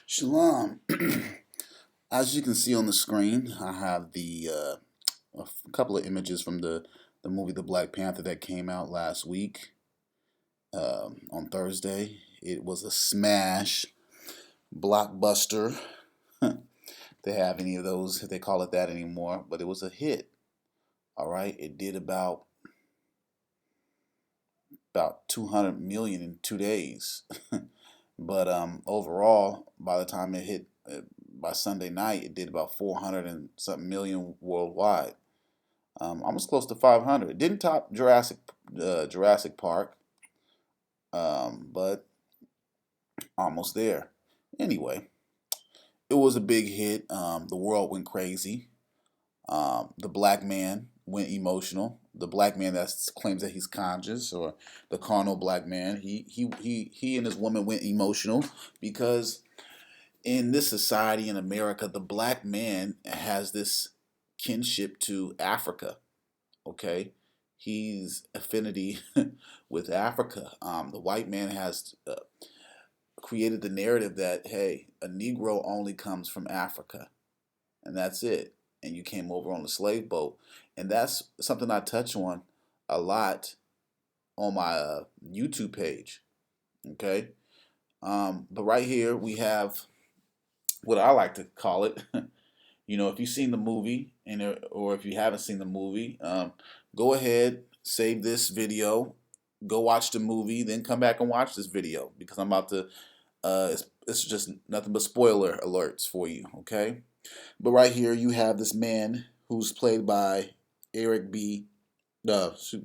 Shalom. As you can see on the screen, I have a couple of images from the movie The Black Panther that came out last week on Thursday. It was a smash, blockbuster. They have any of those, if they call it that anymore, but it was a hit. All right, it did about 200 million in 2 days. But overall, by the time it hit by Sunday night, it did about 400 and something million worldwide, almost close to 500. It didn't top Jurassic Park, but almost there. Anyway, it was a big hit. The world went crazy. The black man went emotional. The black man that claims that he's conscious, or the carnal black man, he and his woman went emotional because in this society in America, the black man has this kinship to Africa. Okay, he's affinity with Africa. The white man has created the narrative that hey, a Negro only comes from Africa, and that's it. And you came over on the slave boat, and that's something I touch on a lot on my YouTube page. Okay, but right here we have what I like to call it. If you've seen the movie or if you haven't seen the movie, go ahead, save this video, go watch the movie, then come back and watch this video because I'm about to. It's just nothing but spoiler alerts for you. Okay, but right here you have this man who's played by Eric B.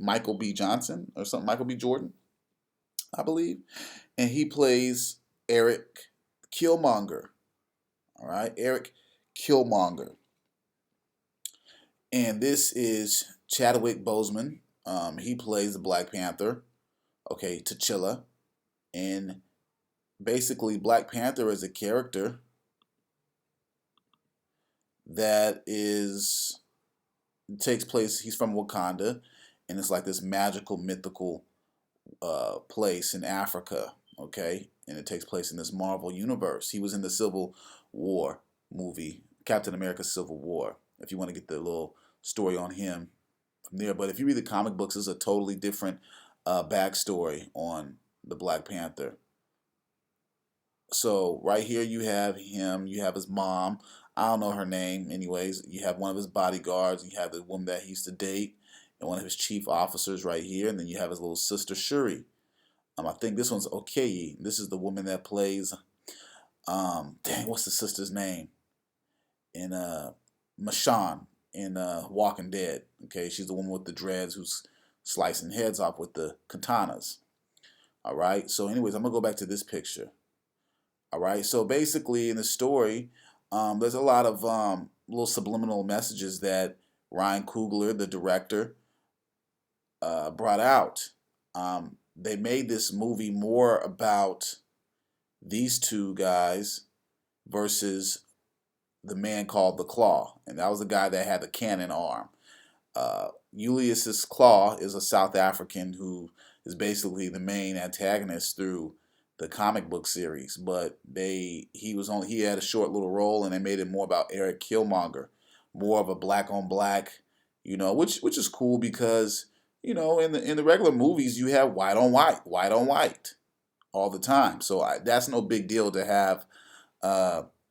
Michael B. Johnson or something, Michael B. Jordan, I believe, and he plays Eric Killmonger. All right, Eric Killmonger. And this is Chadwick Boseman. He plays the Black Panther. Okay, T'Challa. And basically, Black Panther is a character that takes place. He's from Wakanda, and it's like this magical, mythical place in Africa. Okay, and it takes place in this Marvel universe. He was in the Civil War movie, Captain America: Civil War. If you want to get the little story on him from there, but if you read the comic books, it's a totally different backstory on the Black Panther. So right here you have him, you have his mom. I don't know her name. Anyways, you have one of his bodyguards. You have the woman that he used to date, and one of his chief officers right here, and then you have his little sister Shuri. I think this one's okay. This is the woman that plays. Dang, what's the sister's name? In Michonne in Walking Dead. Okay, she's the woman with the dreads who's slicing heads off with the katanas. All right. So, anyways, I'm gonna go back to this picture. All right. So basically, in the story, there's a lot of little subliminal messages that Ryan Coogler, the director, brought out. They made this movie more about these two guys versus the man called the Claw, and that was the guy that had the cannon arm. Ulysses Claw is a South African who is basically the main antagonist through the comic book series, but he had a short little role, and they made it more about Eric Killmonger, more of a black on black, which is cool because in the regular movies you have white on white all the time, so that's no big deal to have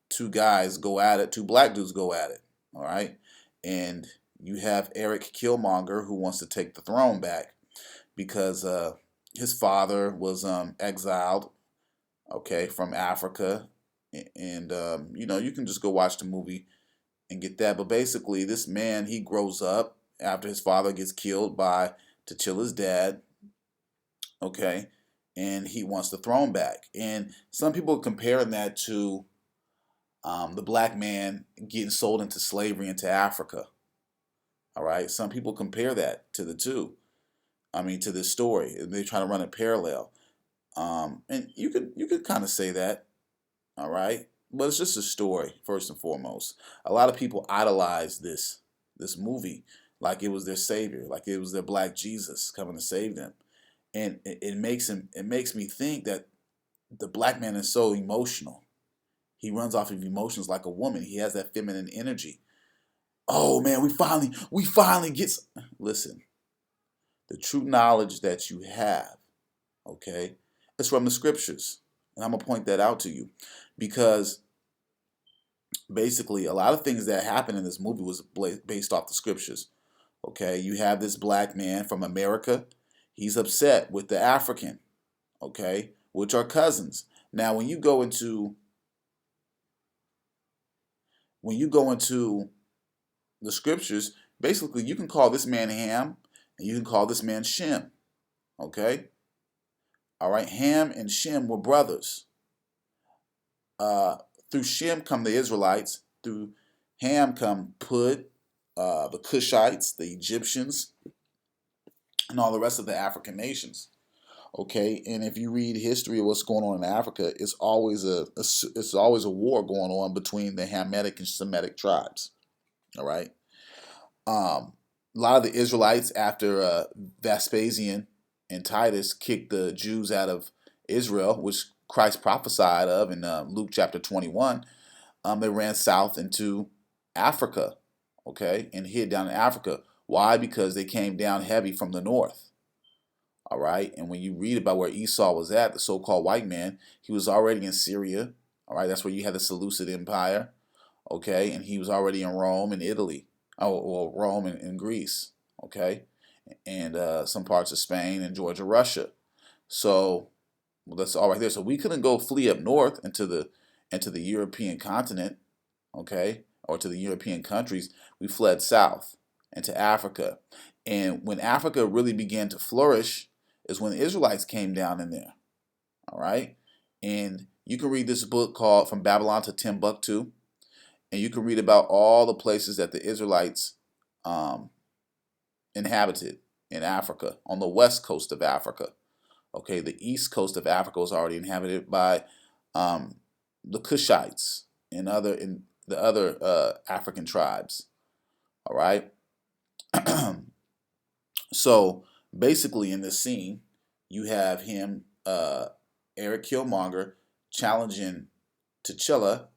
two guys go at it, two black dudes go at it, all right, and you have Eric Killmonger who wants to take the throne back because his father was exiled, okay, from Africa, and you can just go watch the movie and get that. But basically, this man he grows up after his father gets killed by T'Chilla's dad, okay, and he wants the throne back. And some people are comparing that to the black man getting sold into slavery into Africa. All right, some people compare that to the two. I mean, to this story, and they try to run a parallel. And you could kind of say that, all right, but it's just a story first and foremost. A lot of people idolize this movie like it was their savior, like it was their black Jesus coming to save them, and it makes me think that the black man is so emotional. He runs off of emotions like a woman. He has that feminine energy. Oh man, we finally get. Listen, the true knowledge that you have, okay, is from the scriptures, and I'm gonna point that out to you, because basically a lot of things that happened in this movie was based off the scriptures. Okay, you have this black man from America. He's upset with the African, okay, which are cousins. Now, when you go into the scriptures, basically you can call this man Ham and you can call this man Shem. Okay, all right. Ham and Shem were brothers. Uh, Through Shem come the Israelites. Through Ham come Put, the Cushites, the Egyptians, and all the rest of the African nations. Okay, and if you read history of what's going on in Africa, it's always a war going on between the Hamitic and Semitic tribes. All right. A lot of the Israelites, after Vespasian and Titus kicked the Jews out of Israel, which Christ prophesied of in Luke chapter 21, they ran south into Africa, okay, and hid down in Africa. Why? Because they came down heavy from the north. All right. And when you read about where Esau was at, the so called white man, he was already in Syria. All right. That's where you had the Seleucid Empire. Okay. And he was already in Rome and Italy. Oh, well, Rome and Greece. Okay. And some parts of Spain and Georgia, Russia. So, well, that's all right there. So we couldn't go flee up north into the European continent, okay, or to the European countries. We fled south into Africa. And when Africa really began to flourish is when the Israelites came down in there. All right. And you can read this book called From Babylon to Timbuktu, and you can read about all the places that the Israelites um, inhabited in Africa, on the west coast of Africa. Okay, the east coast of Africa was already inhabited by um, the Cushites and the other African tribes. All right. So basically, in this scene, you have him, Eric Killmonger, challenging T'Challa,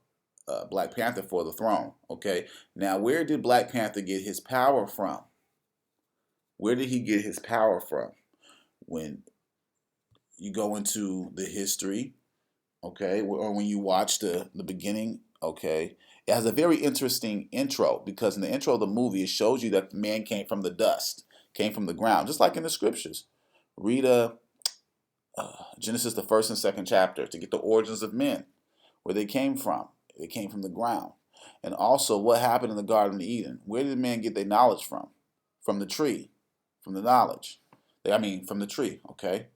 Black Panther, for the throne. Okay. Now, where did Black Panther get his power from? Where did he get his power from? When you go into the history, okay, or when you watch the beginning, okay, it has a very interesting intro, because in the intro of the movie it shows you that the man came from the dust, came from the ground, just like in the scriptures. Read Genesis, the first and second chapter, to get the origins of men, where they came from. They came from the ground. And also, what happened in the Garden of Eden? Where did man get their knowledge from? From the tree, from the knowledge. From the tree, okay?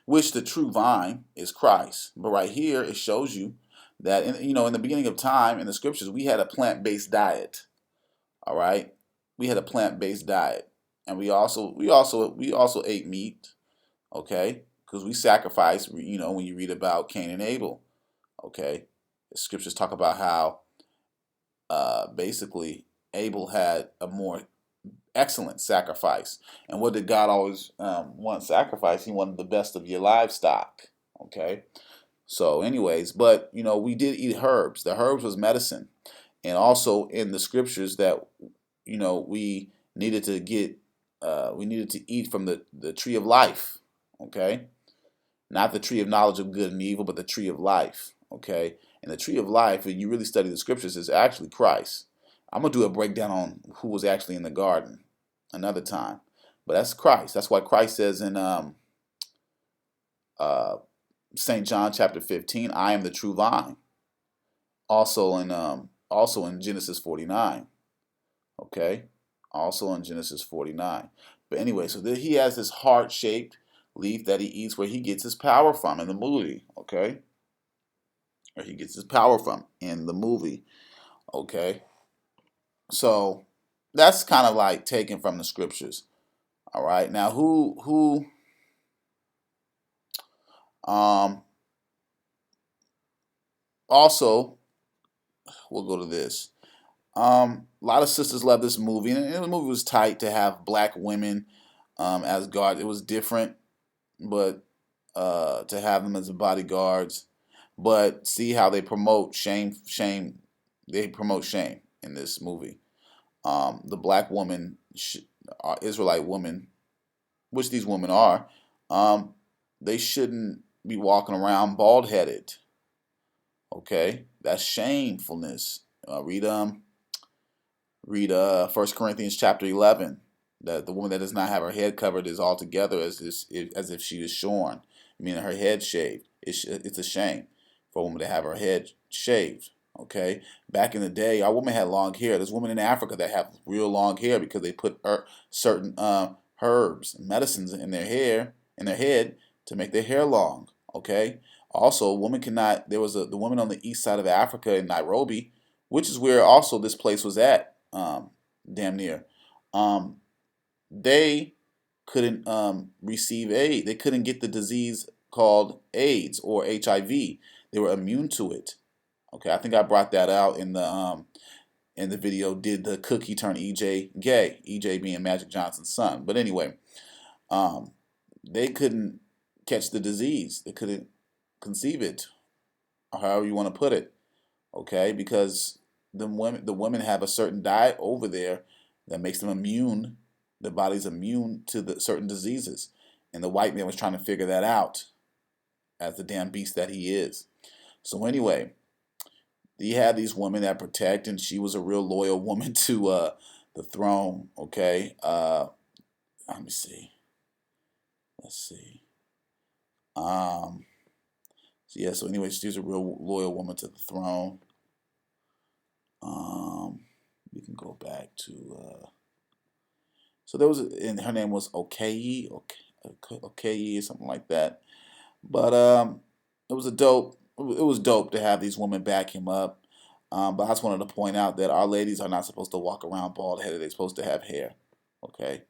Which the true vine is Christ. But right here, it shows you that in the beginning of time in the scriptures, we had a plant-based diet. All right, we had a plant-based diet, and we also ate meat. Okay, because we sacrificed. When you read about Cain and Abel, okay, the scriptures talk about how basically Abel had a more excellent sacrifice. And what did God always want sacrifice? He wanted the best of your livestock. Okay. So, anyways, but we did eat herbs. The herbs was medicine, and also in the scriptures that we needed to eat from the tree of life. Okay, not the tree of knowledge of good and evil, but the tree of life. Okay, and the tree of life, when you really study the scriptures, is actually Christ. I'm gonna do a breakdown on who was actually in the garden another time, but that's Christ. That's why Christ says in uh, St. John chapter 15, "I am the true vine." Also in Genesis 49. Okay, also in Genesis 49. But anyway, so he has this heart-shaped leaf that he eats, where he gets his power from in the movie. Okay, or he gets his power from in the movie. Okay, so that's kind of like taken from the scriptures. All right, now who um also, we'll go to this. A lot of sisters love this movie, and the movie was tight to have black women as guard. It was different, but to have them as bodyguards. But see how they promote shame, shame. They promote shame in this movie. The black woman, Israelite woman, which these women are, um, they shouldn't be walking around bald headed. Okay, that's shamefulness. Read 1 Corinthians chapter 11. That the woman that does not have her head covered is altogether as if she is shorn, meaning her head shaved. It's a shame for a woman to have her head shaved. Okay, back in the day, our women had long hair. There's women in Africa that have real long hair because they put certain herbs, medicines in their hair, in their head to make their hair long. Okay. Also, a woman cannot. There was the woman on the east side of Africa in Nairobi, which is where also this place was at, damn near. Um, they couldn't receive aid. They couldn't get the disease called AIDS or HIV. They were immune to it. Okay, I think I brought that out in the video. Did the cookie turn EJ gay? EJ being Magic Johnson's son. But anyway, um, they couldn't catch the disease. They couldn't conceive it, or however you want to put it. Okay, because the women have a certain diet over there that makes them immune. The body's immune to the certain diseases, and the white man was trying to figure that out as the damn beast that he is. So anyway, you had these women that protect, and she was a real loyal woman to the throne. Okay, let me see. Let's see. Um, so yeah. So anyway, she was a real loyal woman to the throne. Um, we can go back to. So there was, and her name was Okayi, Okayi, something like that. But it was a dope. It was dope to have these women back him up. But I just wanted to point out that our ladies are not supposed to walk around bald headed. They're supposed to have hair. Okay,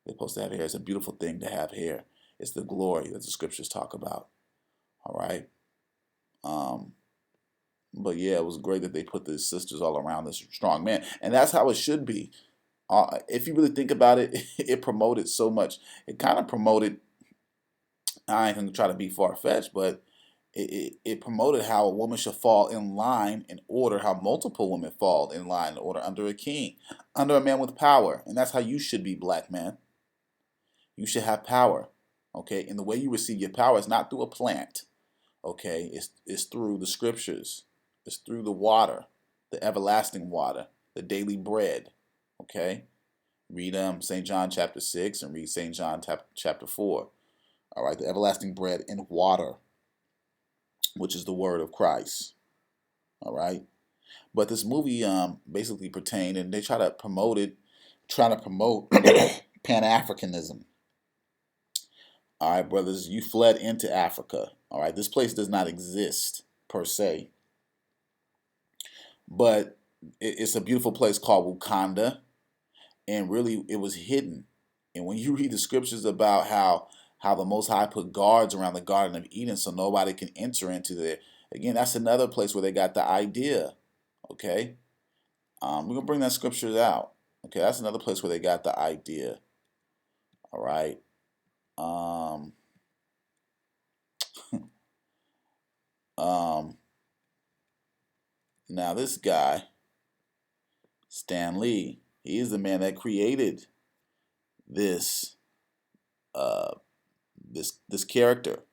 they're supposed to have hair. It's a beautiful thing to have hair. It's the glory that the scriptures talk about. All right. Um, but yeah, it was great that they put the sisters all around this strong man, and that's how it should be. If you really think about it, it promoted so much. It kind of promoted. I ain't gonna try to be far fetched, but it promoted how a woman should fall in line in order, how multiple women fall in line in order under a king, under a man with power, and that's how you should be, black man. You should have power, okay? And the way you receive your power is not through a plant, okay? It's through the scriptures. It's through the water, the everlasting water, the daily bread, okay? Read St. John chapter 6 and read St. John chapter 4. All right, the everlasting bread and water, which is the word of Christ. All right. But this movie basically pertained, and they try to promote Pan Africanism. All right, brothers, you fled into Africa. All right, this place does not exist per se, but it's a beautiful place called Wakanda, and really it was hidden. And when you read the scriptures about how the Most High put guards around the Garden of Eden so nobody can enter into there, again, that's another place where they got the idea. Okay, we're gonna bring that scriptures out. Okay, that's another place where they got the idea. All right. Um, um, Now this guy, Stan Lee, he is the man that created this uh, this character.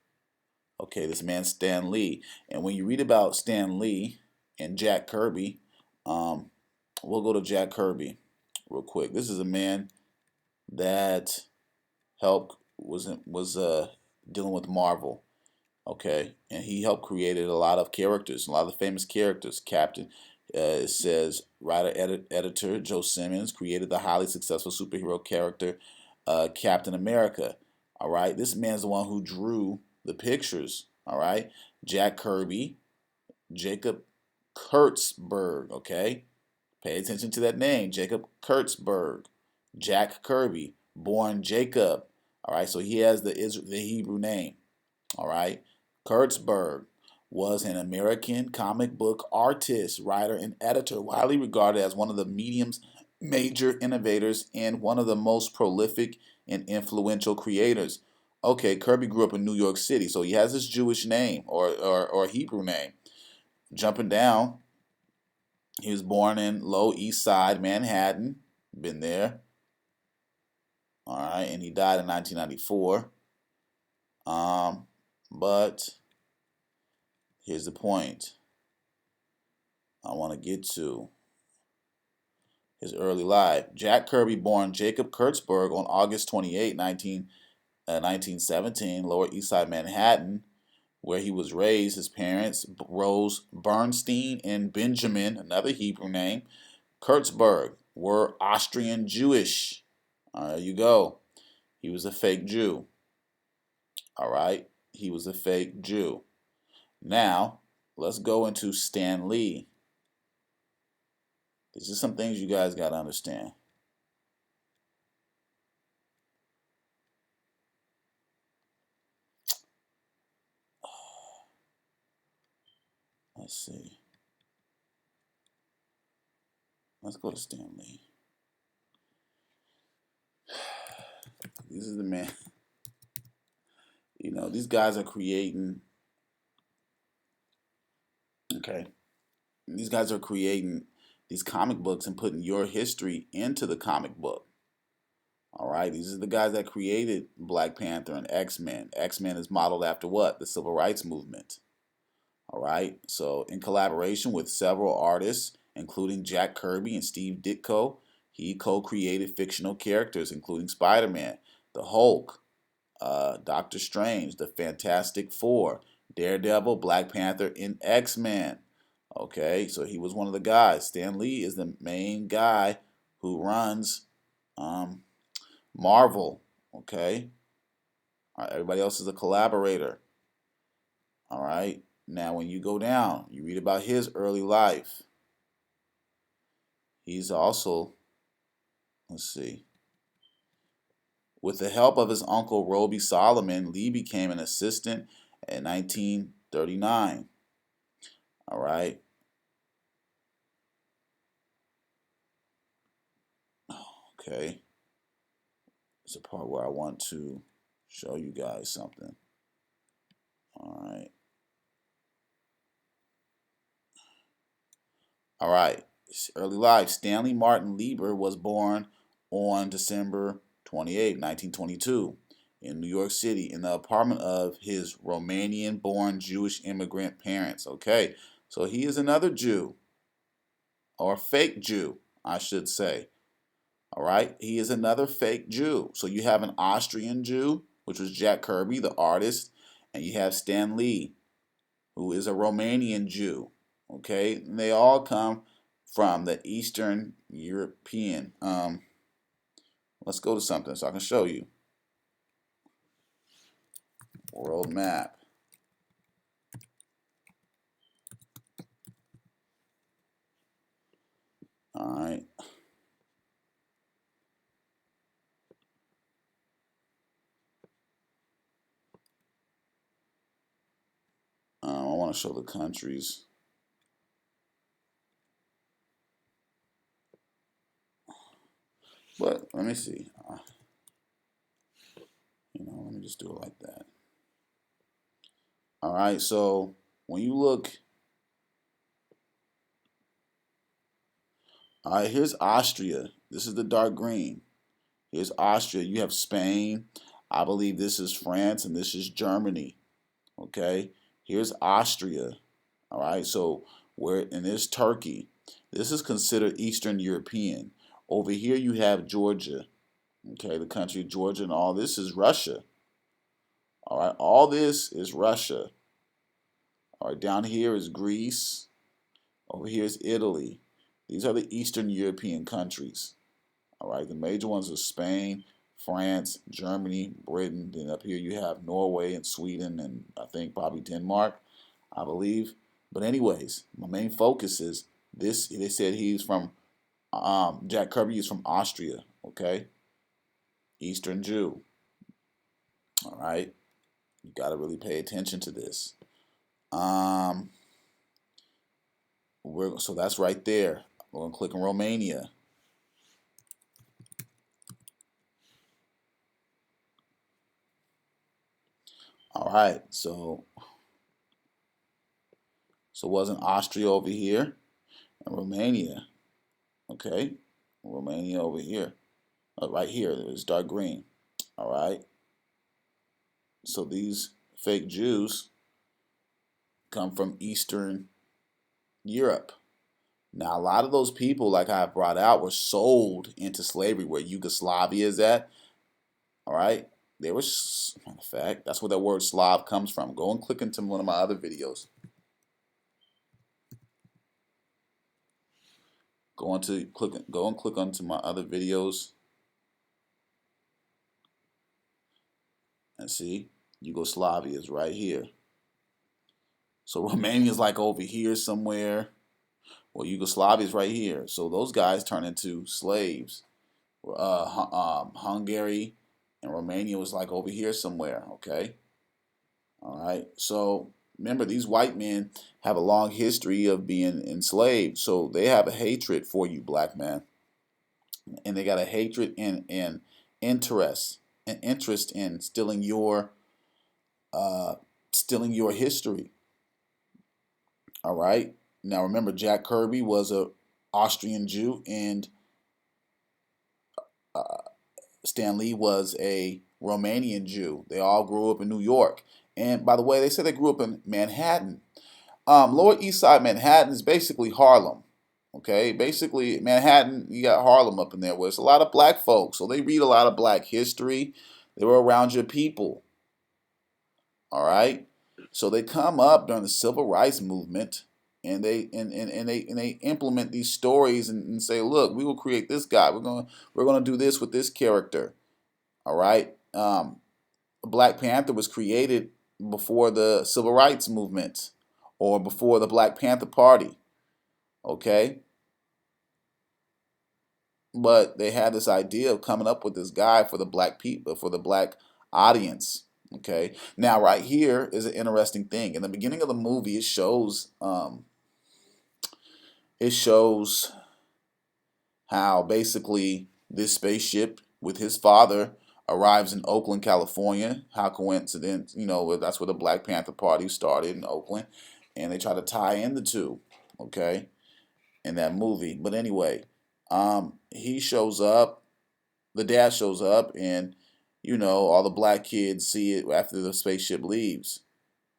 Okay, this man Stan Lee, and when you read about Stan Lee and Jack Kirby, um, we'll go to Jack Kirby real quick. This is a man that helped was dealing with Marvel. Okay, and he helped created a lot of characters, a lot of famous characters. Captain, it says writer editor Joe Simmons created the highly successful superhero character Captain America. All right, this man's the one who drew the pictures. All right, Jack Kirby, Jacob Kurtzberg. Okay, pay attention to that name, Jacob Kurtzberg, Jack Kirby, born Jacob. All right, so he has the Hebrew name. All right. Kurtzberg was an American comic book artist, writer, and editor, widely regarded as one of the medium's major innovators and one of the most prolific and influential creators Okay, Kirby grew up in New York City, so he has his Jewish name or Hebrew name. Jumping down, he was born in Low East Side, Manhattan. Been there. All right, and he died in 1994. Um, but here's the point I want to get to his early life. Jack Kirby, born Jacob Kurtzberg on August 28, 1917, Lower East Side, Manhattan, where he was raised. His parents, Rose Bernstein and Benjamin, another Hebrew name, Kurtzberg, were Austrian Jewish. There you go. He was a fake Jew. All right. He was a fake Jew. Now, let's go into Stan Lee. These are some things you guys got to understand. Let's see. Let's go to Stan Lee. This is the man. You know, these guys are creating. Okay. These guys are creating these comic books and putting your history into the comic book. All right. These are the guys that created Black Panther and X-Men. X-Men is modeled after what? The Civil Rights Movement. All right. So, in collaboration with several artists, including Jack Kirby and Steve Ditko, he co-created fictional characters, including Spider-Man, the Hulk, Doctor Strange, the Fantastic Four, Daredevil, Black Panther, and X-Men. Okay, so he was one of the guys. Stan Lee is the main guy who runs um, Marvel. Okay, all right, everybody else is a collaborator. All right, now when you go down, you read about his early life. He's also, let's see, with the help of his uncle Roby Solomon, Lee became an assistant in 1939. All right. Okay. It's a part where I want to show you guys something. All right. All right. Early life. Stanley Martin Lieber was born on December 28, 1922, in New York City in the apartment of his Romanian born Jewish immigrant parents. Okay. So he is another Jew, or fake Jew, I should say. All right. He is another fake Jew. So you have an Austrian Jew, which was Jack Kirby, the artist, and you have Stan Lee, who is a Romanian Jew. Okay. And they all come from the Eastern European. Let's go to something so I can show you. World map. All right. I want to show the countries. But let me see. Let me just do it like that. All right. So when you look, all right, here's Austria. This is the dark green. Here's Austria. You have Spain. I believe this is France and this is Germany. Okay. Here's Austria. All right. So and there's Turkey. This is considered Eastern European. Over here you have Georgia. Okay, the country of Georgia, and all this is Russia. All right, all this is Russia. All right, down here is Greece. Over here is Italy. These are the Eastern European countries. All right, the major ones are Spain, France, Germany, Britain. Then up here you have Norway and Sweden, and I think probably Denmark, I believe. But anyways, my main focus is this. They said he's from Jack Kirby is from Austria. Okay, Eastern Jew. All right, you got to really pay attention to this. Um, so that's right there. We're gonna click on Romania. right, so wasn't Austria over here and Romania? Okay, Romania over here, right here. It's dark green. All right, so these fake Jews come from Eastern Europe. Now, a lot of those people, like I brought out, were sold into slavery where Yugoslavia is at. All right, they were, matter of fact, that's where that word Slav comes from. Go and click into one of my other videos. Go and click onto my other videos and see Yugoslavia is right here. So Romania is like over here somewhere. Well, Yugoslavia is right here. So those guys turn into slaves. Hungary and Romania was like over here somewhere. Okay. All right. So remember, these white men have a long history of being enslaved. So they have a hatred for you, black man. And they got a hatred and interest in stealing your history. All right. Now remember, Jack Kirby was a Austrian Jew, and uh, Stan Lee was a Romanian Jew. They all grew up in New York. And by the way, they said they grew up in Manhattan. Lower East Side Manhattan is basically Harlem. Okay, basically Manhattan, you got Harlem up in there where it's a lot of black folks. So they read a lot of black history. They were around your people. All right. So they come up during the civil rights movement and they implement these stories and say, look, we will create this guy. We're gonna do this with this character. All right. Black Panther was created before the civil rights movement or before the Black Panther Party. Okay. But they had this idea of coming up with this guy for the black people, for the black audience. Okay. Now, right here is an interesting thing. In the beginning of the movie, it shows how basically this spaceship with his father arrives in Oakland, California. How coincidence, that's where the Black Panther Party started in Oakland, and they try to tie in the two, okay, in that movie. But anyway, he shows up, the dad shows up, and all the black kids see it after the spaceship leaves.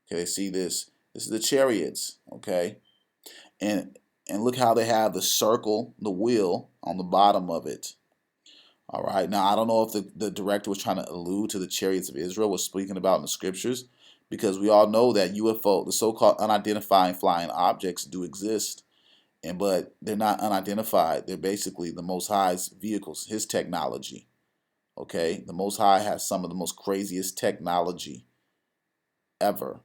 Okay, they see this. This is the chariots, okay, and look how they have the circle, the wheel on the bottom of it. All right. Now, I don't know if the director was trying to allude to the chariots of Israel, was speaking about in the scriptures, because we all know that UFO, the so-called unidentified flying objects, do exist, but they're not unidentified. They're basically the Most High's vehicles, His technology. Okay, the Most High has some of the most craziest technology ever.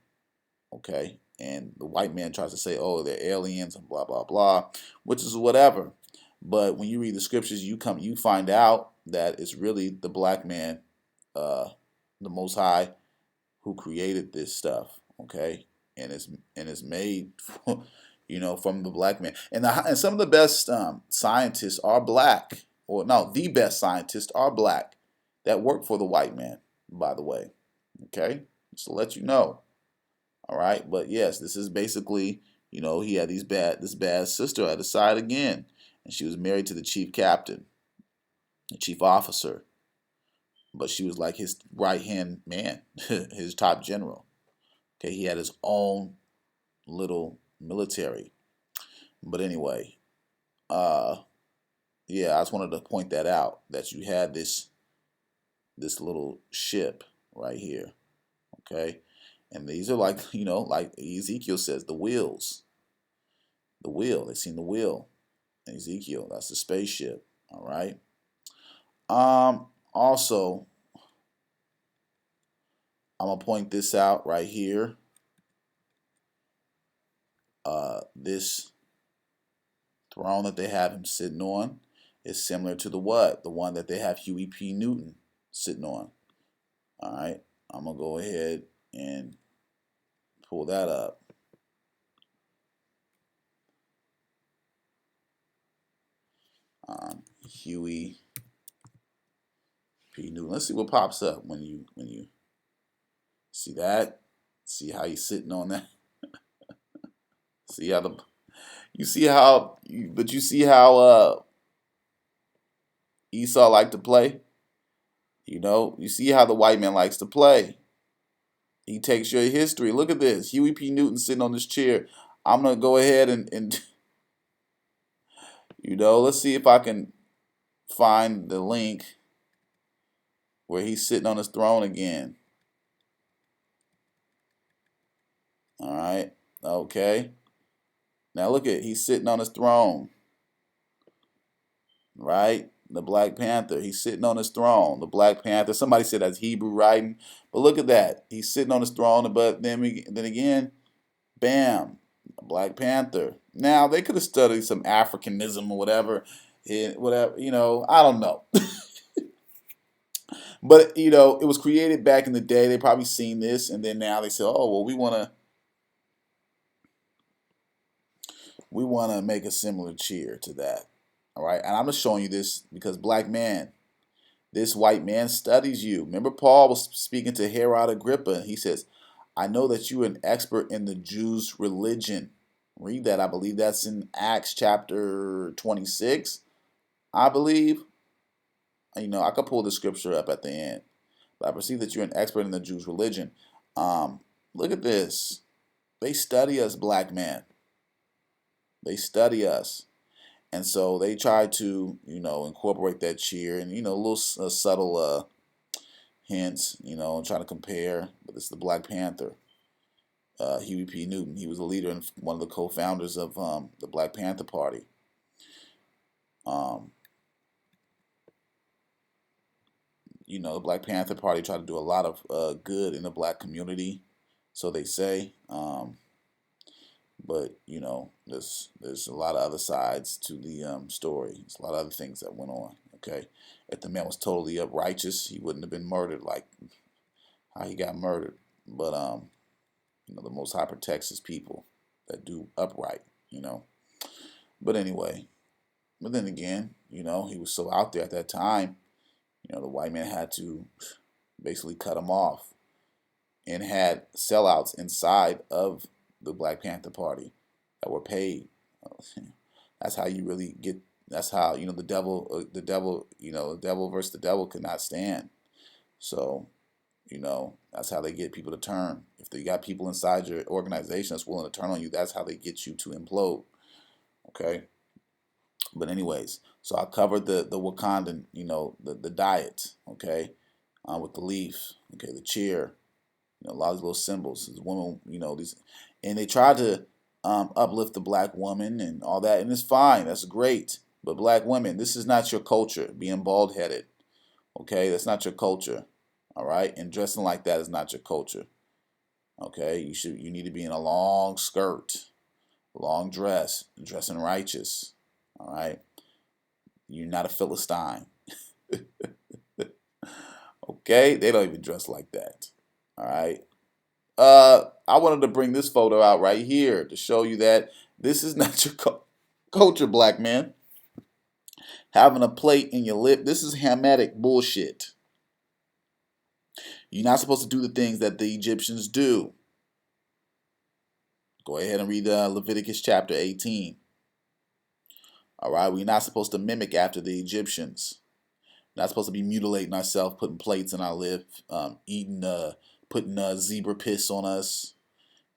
Okay, and the white man tries to say, oh, they're aliens and blah blah blah, which is whatever. But when you read the scriptures, you find out that it's really the black man, uh, the Most High, who created this stuff. Okay, and it's made, from the black man. And some of the best scientists are black, or no, the best scientists are black that work for the white man. By the way, okay, just to let you know. All right, but yes, this is basically, he had this bad sister at his side again, and she was married to the chief captain, the chief officer, but she was like his right hand man, his top general. Okay, he had his own little military. But anyway, uh, yeah, I just wanted to point that out, that you had this little ship right here. Okay, and these are like, like Ezekiel says, the wheels. The wheel. They seen the wheel in Ezekiel. That's the spaceship. All right. Also, I'm gonna point this out right here. This throne that they have him sitting on is similar to the what? The one that they have Huey P. Newton sitting on. All right. I'm gonna go ahead and pull that up. Huey P. Newton. Let's see what pops up when you see that. See how he's sitting on that. See how the you see how but you see how Esau liked to play. You see how the white man likes to play. He takes your history. Look at this. Huey P. Newton sitting on this chair. I'm gonna go ahead and let's see if I can find the link where he's sitting on his throne again. All right. Okay. Now look at he's sitting on his throne. Right? The Black Panther. He's sitting on his throne. The Black Panther. Somebody said that's Hebrew writing, but look at that. He's sitting on his throne. But then again, bam, Black Panther. Now they could have studied some Africanism or whatever, whatever. I don't know. But it was created back in the day. They probably seen this, and then now they say, "Oh, well, we want to make a similar cheer to that." All right, and I'm just showing you this because black man, this white man studies you. Remember, Paul was speaking to Herod Agrippa, and he says, "I know that you're an expert in the Jews' religion." Read that. I believe that's in Acts chapter 26. I believe. I could pull the scripture up at the end. But I perceive that you're an expert in the Jews' religion. Um, Look at this. They study us, black man. They study us. And so they try to, incorporate that cheer and, little subtle hints, and try to compare. But it's the Black Panther, Huey P. Newton. He was a leader and one of the co-founders of the Black Panther Party. Um, the Black Panther Party tried to do a lot of good in the black community, so they say. But there's a lot of other sides to the story. There's a lot of other things that went on. Okay, if the man was totally uprighteous, he wouldn't have been murdered like how he got murdered. But the Most High protects his people that do upright. But anyway, but then again, he was so out there at that time. The white man had to basically cut him off and had sellouts inside of the Black Panther Party that were paid. That's how you really get. That's how the devil versus the devil could not stand. So that's how they get people to turn. If they got people inside your organization that's willing to turn on you, that's how they get you to implode. Okay. But anyways, so I covered the Wakandan, the diet. Okay, with the leaf. Okay, the chair. A lot of these little symbols. This woman, these, and they try to uplift the black woman and all that, and it's fine. That's great. But black women, this is not your culture. Being bald headed, okay, that's not your culture. All right, and dressing like that is not your culture. Okay, you need to be in a long skirt, long dress, dressing righteous. All right, you're not a Philistine. Okay, they don't even dress like that. All right. I wanted to bring this photo out right here to show you that this is not your culture, black man. Having a plate in your lip, this is Hamitic bullshit. You're not supposed to do the things that the Egyptians do. Go ahead and read Leviticus chapter 18. All right, we're not supposed to mimic after the Egyptians. We're not supposed to be mutilating ourselves, putting plates in our lip, eating, putting zebra piss on us.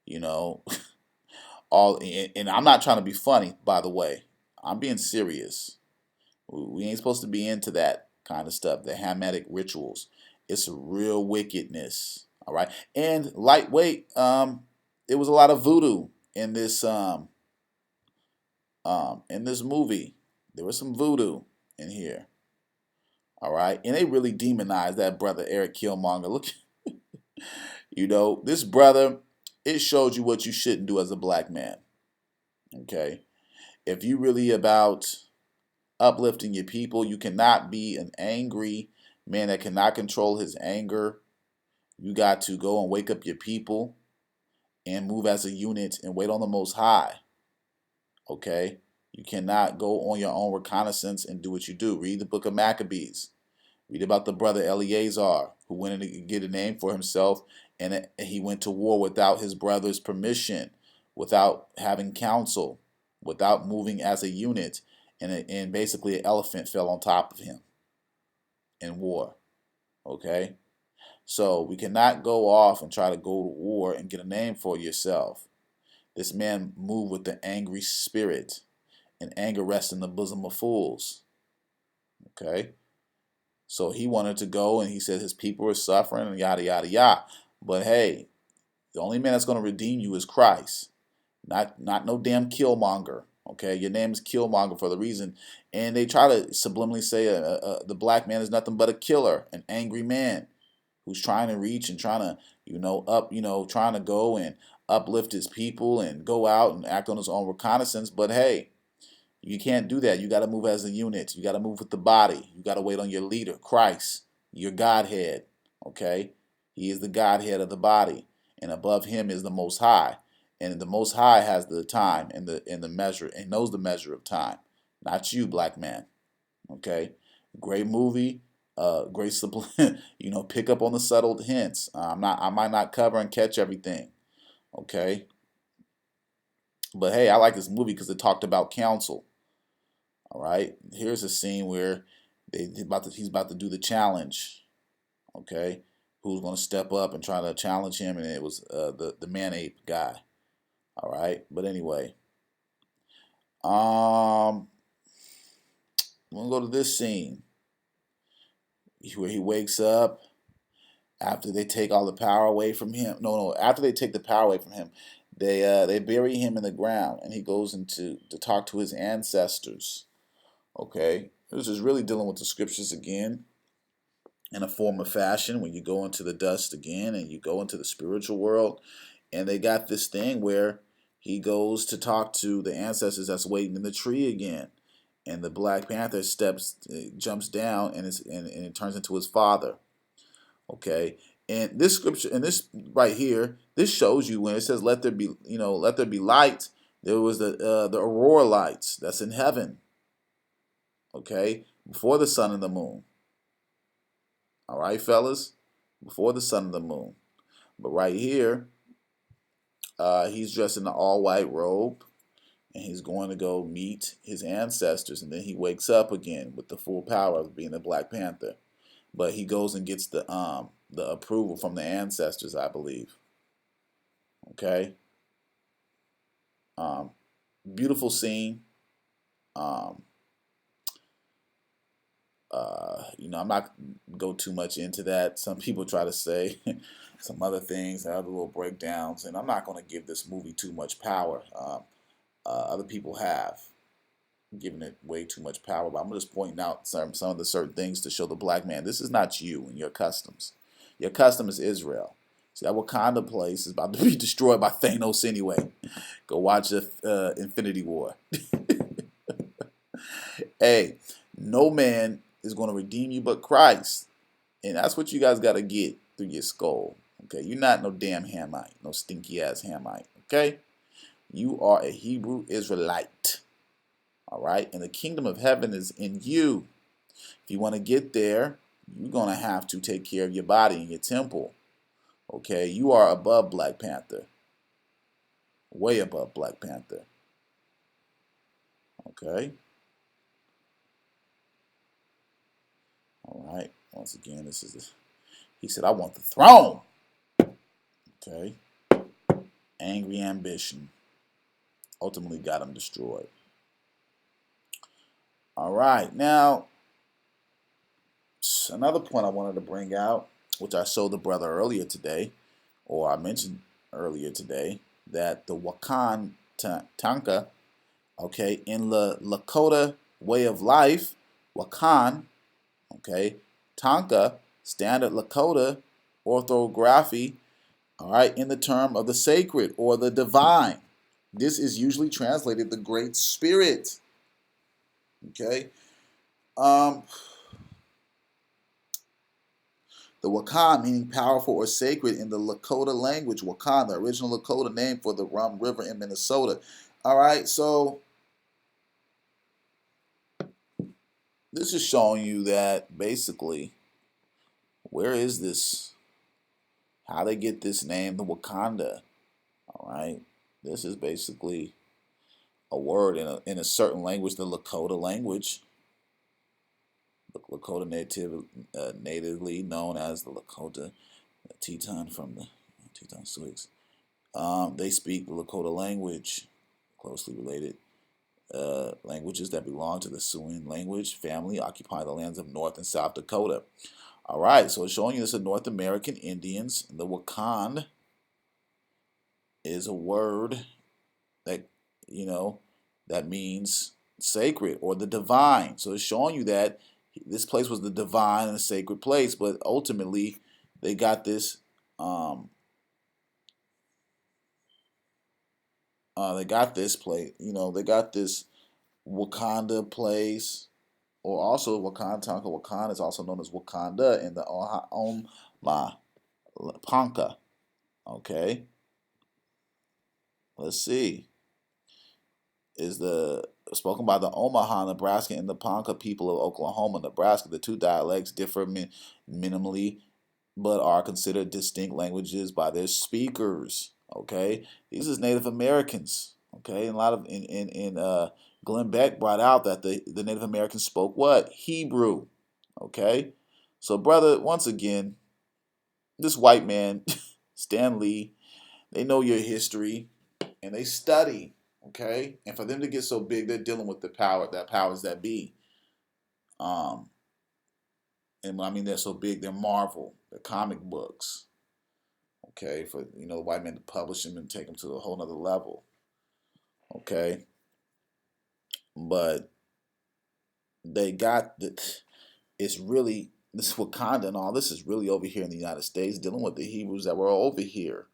You know, and I'm not trying to be funny, by the way. I'm being serious. We ain't supposed to be into that kind of stuff, the Hamitic rituals. It's real wickedness. All right. And lightweight, there was a lot of voodoo in this movie. There was some voodoo in here. All right. And they really demonized that brother Eric Killmonger. Look, this brother, it showed you what you shouldn't do as a black man. Okay. If you really about uplifting your people, you cannot be an angry man that cannot control his anger. You got to go and wake up your people and move as a unit and wait on the Most High. Okay? You cannot go on your own reconnaissance and do what you do. Read the book of Maccabees. Read about the brother Eleazar, who went in to get a name for himself, and he went to war without his brother's permission, without having counsel, without moving as a unit, and basically an elephant fell on top of him in war. Okay? So we cannot go off and try to go to war and get a name for yourself. This man moved with the angry spirit, and anger rests in the bosom of fools. Okay? So he wanted to go, and he said his people are suffering and yada yada yada. But hey, the only man that's going to redeem you is Christ, not no damn Killmonger. Okay, your name is Killmonger for the reason, and they try to subliminally say the black man is nothing but a killer, an angry man who's trying to reach and trying to trying to go and uplift his people and go out and act on his own reconnaissance. But hey, you can't do that. You got to move as a unit. You got to move with the body. You got to wait on your leader, Christ, your Godhead. Okay? He is the Godhead of the body. And above him is the Most High. And the Most High has the time and the measure and knows the measure of time. Not you, black man. Okay? Great movie. Great pick up on the subtle hints. I might not cover and catch everything. Okay? But hey, I like this movie because it talked about counsel. All right, here's a scene where he's about to do the challenge. Okay, who's going to step up and try to challenge him? And it was the man ape guy. All right, but anyway, we'll go to this scene where he wakes up after they take all the power away from him. No, after they take the power away from him, they bury him in the ground, and he goes into to talk to his ancestors. Okay, this is really dealing with the scriptures again in a form of fashion when you go into the dust again and you go into the spiritual world. And they got this thing where he goes to talk to the ancestors that's waiting in the tree again. And the Black Panther jumps down, and it turns into his father. Okay. And this scripture, and this right here, this shows you when it says, let there be, let there be light. There was the aurora lights that's in heaven. Okay. Before the sun and the moon. All right, fellas, before the sun and the moon. But right here, he's dressed in an all-white robe, and he's going to go meet his ancestors, and then he wakes up again with the full power of being a Black Panther. But he goes and gets the approval from the ancestors, I believe. Okay, beautiful scene. Um, I'm not go too much into that. Some people try to say some other things, other little breakdowns, and I'm not going to give this movie too much power. Other people have given it way too much power, but I'm just pointing out some of the certain things to show the black man this is not you and your customs. Your custom is Israel. See, that Wakanda place is about to be destroyed by Thanos anyway. Go watch Infinity War. Hey, no man is going to redeem you but Christ. And that's what you guys got to get through your skull. Okay, you're not no damn Hamite, no stinky ass Hamite. Okay, you are a Hebrew Israelite. All right, and the kingdom of heaven is in you. If you want to get there, you're going to have to take care of your body and your temple. Okay, you are above Black Panther, way above Black Panther. Okay. All right. Once again, he said, I want the throne. Okay. Angry ambition ultimately got him destroyed. All right. Now, another point I wanted to bring out, which I showed the brother earlier today, or I mentioned earlier today, that the Wakan Tanka, okay, in the Lakota way of life, Wakan, okay, Tanka, standard Lakota orthography, all right, in the term of the sacred or the divine. This is usually translated the Great Spirit. Okay. The Wakan, meaning powerful or sacred in the Lakota language. Wakan, the original Lakota name for the Rum River in Minnesota. All right, so this is showing you that basically where is this? How they get this name, the Wakanda? All right, this is basically a word in a certain language, the Lakota language. The Lakota natively known as the Lakota Teton from the Teton Sioux. They speak the Lakota language, closely related languages that belong to the Sioux language family, occupy the lands of North and South Dakota. All right, so it's showing you this is North American Indians. The Wakan is a word that, you know, that means sacred or the divine. So it's showing you that this place was the divine and sacred place, but ultimately they got this um, they got this place, they got this Wakanda place, or also Wakanda. Wakanda is also known as Wakanda in the Oma Panka. Okay, let's see. Is the spoken by the Omaha, Nebraska, and the Ponca people of Oklahoma, Nebraska. The two dialects differ minimally, but are considered distinct languages by their speakers. Okay, these is Native Americans. Okay, and a lot of Glenn Beck brought out that the Native Americans spoke what? Hebrew. Okay, so brother, once again, this white man, Stan Lee, they know your history and they study. Okay, and for them to get so big, they're dealing with the powers that be. Um, and when I mean they're so big, they're Marvel, they're comic books. Okay, for the white men to publish them and take them to a whole nother level. Okay, but they got the. It's really this Wakanda and all this is really over here in the United States, dealing with the Hebrews that were over here.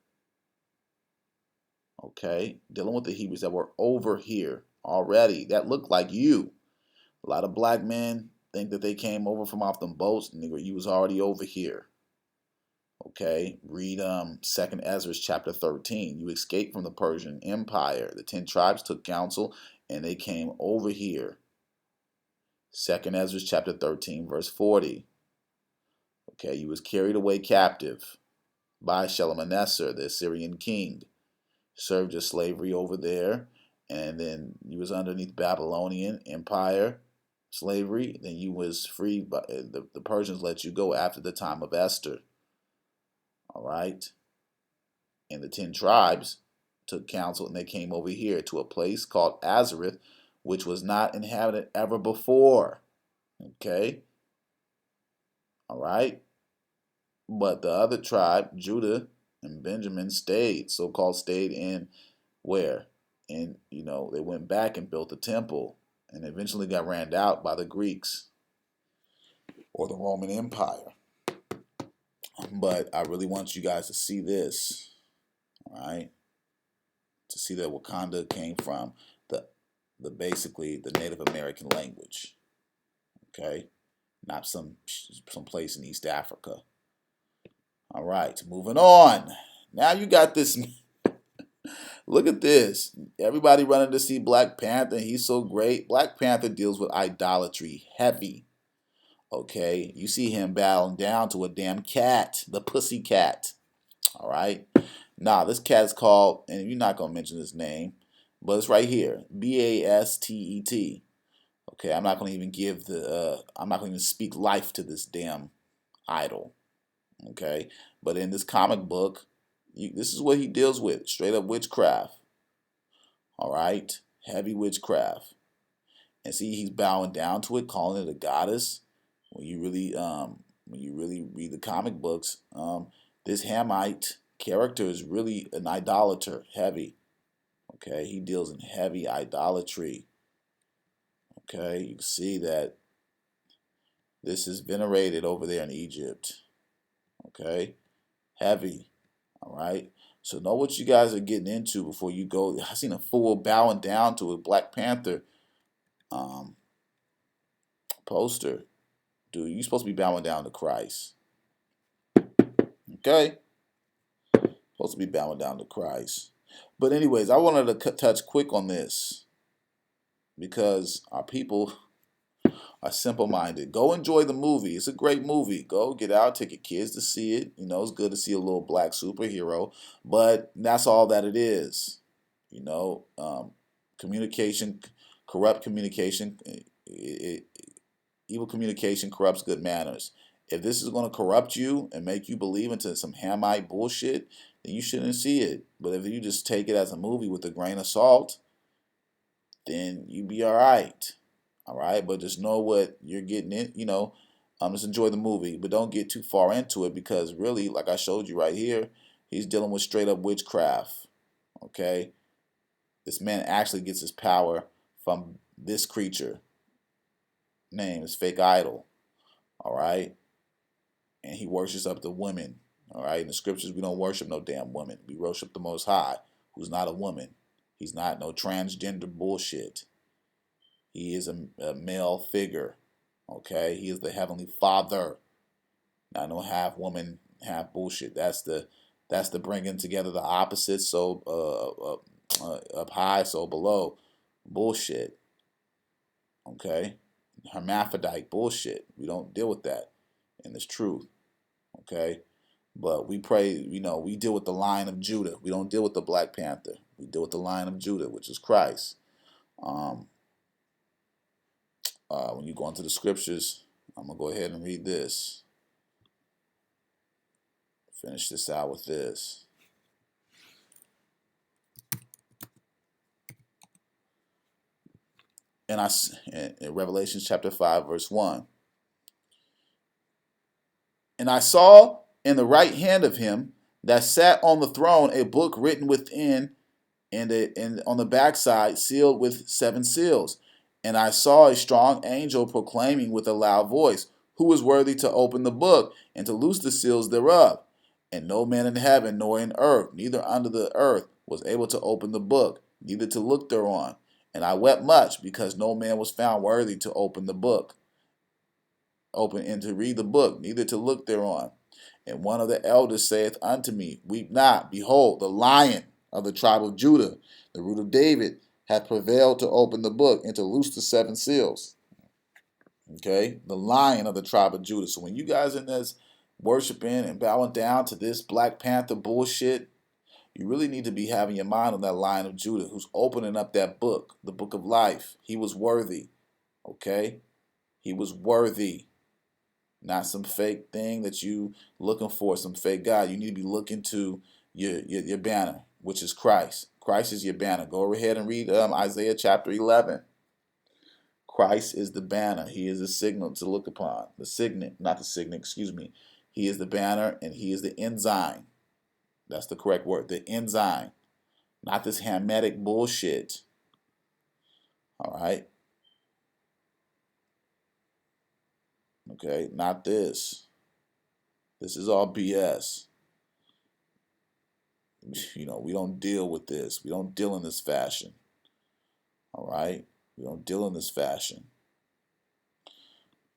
Okay, dealing with the Hebrews that were over here already that looked like you. A lot of black men think that they came over from off them boats, and you was already over here. Okay, read Second Ezra chapter 13. You escaped from the Persian Empire. The 10 tribes took counsel, and they came over here. Second Ezra chapter 13, verse 40. Okay, you was carried away captive by Shalmaneser, the Assyrian king. Served your slavery over there, and then you was underneath Babylonian Empire slavery. Then you was freed, but the Persians let you go after the time of Esther. All right, and the 10 tribes took counsel, and they came over here to a place called Azareth, which was not inhabited ever before. Okay, all right, but the other tribe, Judah and Benjamin, stayed in where? And they went back and built the temple, and eventually got ran out by the Greeks or the Roman Empire. But I really want you guys to see this, all right? To see that Wakanda came from the basically the Native American language, okay? Not some place in East Africa. All right, moving on. Now you got this. Look at this. Everybody running to see Black Panther. He's so great. Black Panther deals with idolatry heavy. Okay, you see him bowing down to a damn cat, the pussy cat. All right. Now this cat is called, and you're not gonna mention his name, but it's right here, Bastet. Okay, I'm not gonna even give I'm not gonna even speak life to this damn idol. Okay, but in this comic book, this is what he deals with: straight up witchcraft. All right, heavy witchcraft. And see, he's bowing down to it, calling it a goddess. When you really read the comic books, this Hamite character is really an idolater, heavy. Okay, he deals in heavy idolatry. Okay, you can see that this is venerated over there in Egypt. Okay, heavy. All right. So know what you guys are getting into before you go. I seen a fool bowing down to a Black Panther um, poster. Dude, you supposed to be bowing down to Christ. Okay? Supposed to be bowing down to Christ. But anyways, I wanted to touch quick on this because our people are simple-minded. Go enjoy the movie. It's a great movie. Go get out, take your kids to see it. You know, it's good to see a little black superhero, but that's all that it is. You know, communication, corrupt communication, evil communication corrupts good manners. If this is going to corrupt you and make you believe into some Hamite bullshit, then you shouldn't see it. But if you just take it as a movie with a grain of salt, then you be all right. All right, but just know what you're getting in. You know, just enjoy the movie, but don't get too far into it because really, like I showed you right here, he's dealing with straight up witchcraft. Okay, this man actually gets his power from this creature. Name is fake idol. All right, and he worships up the women. All right, in the scriptures, we don't worship no damn woman. We worship the Most High, who's not a woman. He's not no transgender bullshit. He is a male figure. Okay, he is the heavenly Father. Not no half woman, half bullshit. That's the bringing together the opposites. So up high, so below, bullshit. Okay, hermaphrodite bullshit. We don't deal with that in this truth. Okay, but we pray. You know, we deal with the Lion of Judah. We don't deal with the Black Panther. We deal with the Lion of Judah, which is Christ. Um, when you go into the scriptures, I'm going to go ahead and read this. Finish this out with this. And in Revelation chapter 5, verse 1. And I saw in the right hand of him that sat on the throne a book written within and on the backside sealed with 7 seals. And I saw a strong angel proclaiming with a loud voice, Who is worthy to open the book and to loose the seals thereof? And no man in heaven nor in earth, neither under the earth, was able to open the book, neither to look thereon. And I wept much, because no man was found worthy to open the book, open and to read the book, neither to look thereon. And one of the elders saith unto me, Weep not, behold, the Lion of the tribe of Judah, the root of David, hath prevailed to open the book and to loose the 7 seals. Okay, the Lion of the tribe of Judah. So when you guys in this worshiping and bowing down to this Black Panther bullshit, you really need to be having your mind on that Lion of Judah who's opening up that book, the book of life. He was worthy. Okay, he was worthy. Not some fake thing that you looking for, some fake God. You need to be looking to your banner, which is Christ. Christ is your banner. Go ahead and read Isaiah chapter 11. Christ is the banner. He is the signal to look upon. The signet, not the signet, excuse me. He is the banner and he is the ensign. That's the correct word. The ensign. Not this Hamitic bullshit. All right. Okay, not this. This is all BS. You know, we don't deal with this. We don't deal in this fashion. All right? We don't deal in this fashion.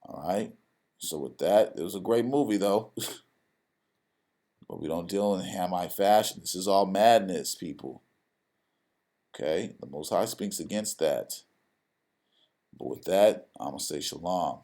All right? So with that, it was a great movie, though. But we don't deal in Hamite fashion. This is all madness, people. Okay? The Most High speaks against that. But with that, I'm going to say shalom.